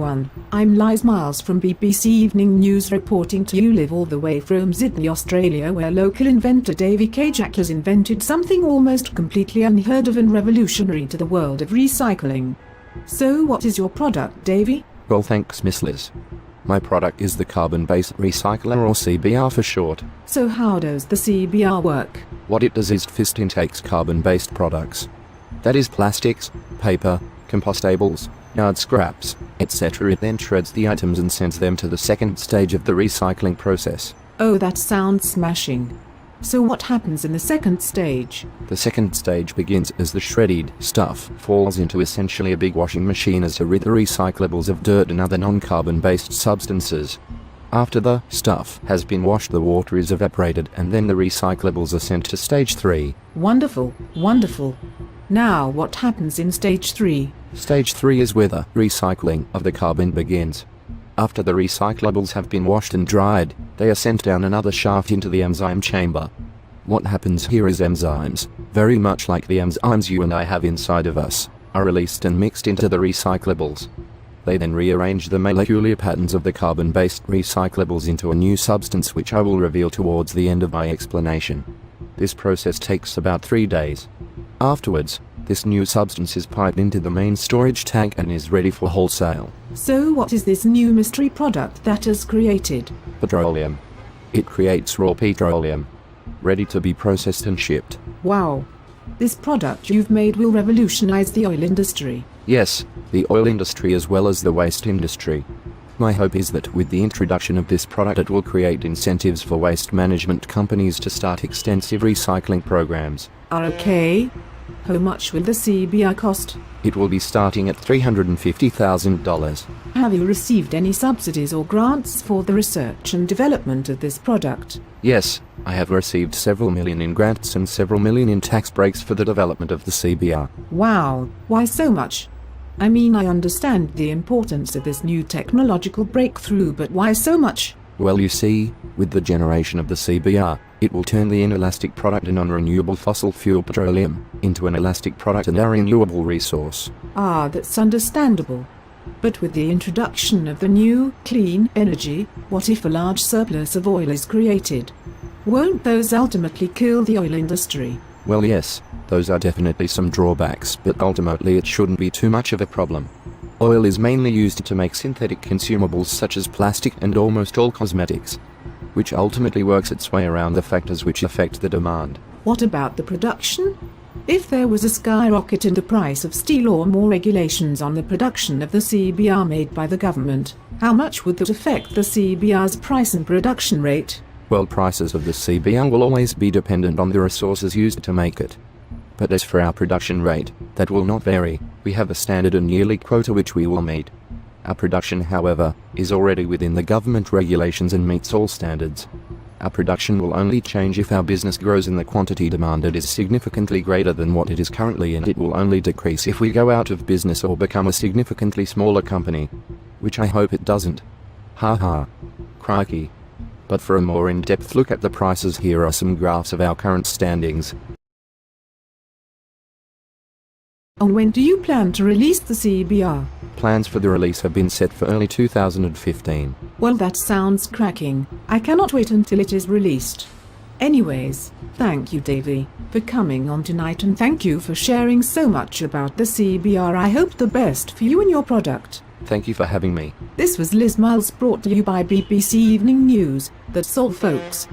everyone, I'm Liz Miles from BBC Evening News reporting to you live all the way from Sydney, Australia, where local inventor Davy Kajak has invented something almost completely unheard of and revolutionary to the world of recycling. So what is your product, Davy? Well, thanks, Miss Liz. My product is the carbon-based recycler, or CBR for short. So how does the CBR work? What it does is first intakes carbon-based products. That is plastics, paper, compostables, yard scraps, etc. It then shreds the items and sends them to the second stage of the recycling process. Oh, that sounds smashing. So what happens in the second stage? The second stage begins as the shredded stuff falls into essentially a big washing machine as to rid the recyclables of dirt and other non-carbon-based substances. After the stuff has been washed, the water is evaporated and then the recyclables are sent to stage 3. Wonderful, wonderful. Now what happens in stage 3? Stage 3 is where the recycling of the carbon begins. After the recyclables have been washed and dried, they are sent down another shaft into the enzyme chamber. What happens here is enzymes, very much like the enzymes you and I have inside of us, are released and mixed into the recyclables. They then rearrange the molecular patterns of the carbon-based recyclables into a new substance, which I will reveal towards the end of my explanation. This process takes about 3 days. Afterwards, this new substance is piped into the main storage tank and is ready for wholesale. So what is this new mystery product that is created? Petroleum. It creates raw petroleum, ready to be processed and shipped. Wow. This product you've made will revolutionize the oil industry. Yes, the oil industry as well as the waste industry. My hope is that with the introduction of this product it will create incentives for waste management companies to start extensive recycling programs. Okay. How much will the CBR cost? It will be starting at $350,000. Have you received any subsidies or grants for the research and development of this product? Yes, I have received several million in grants and several million in tax breaks for the development of the CBR. Wow, why so much? I mean, I understand the importance of this new technological breakthrough, but why so much? Well, you see, with the generation of the CBR, it will turn the inelastic product, a non-renewable fossil fuel petroleum, into an elastic product and a renewable resource. Ah, that's understandable. But with the introduction of the new, clean energy, what if a large surplus of oil is created? Won't those ultimately kill the oil industry? Well, yes, those are definitely some drawbacks, but ultimately it shouldn't be too much of a problem. Oil is mainly used to make synthetic consumables such as plastic and almost all cosmetics, which ultimately works its way around the factors which affect the demand. What about the production? If there was a skyrocket in the price of steel or more regulations on the production of the CBR made by the government, how much would that affect the CBR's price and production rate? Well, prices of the CBR will always be dependent on the resources used to make it. But as for our production rate, that will not vary. We have a standard and yearly quota which we will meet. Our production, however, is already within the government regulations and meets all standards. Our production will only change if our business grows and the quantity demanded is significantly greater than what it is currently, and it will only decrease if we go out of business or become a significantly smaller company. Which I hope it doesn't. Ha ha. Crikey. But for a more in-depth look at the prices, here are some graphs of our current standings. And when do you plan to release the CBR? Plans for the release have been set for early 2015. Well, that sounds cracking. I cannot wait until it is released. Anyways, thank you, Davy, for coming on tonight, and thank you for sharing so much about the CBR. I hope the best for you and your product. Thank you for having me. This was Liz Miles, brought to you by BBC Evening News. That's all, folks.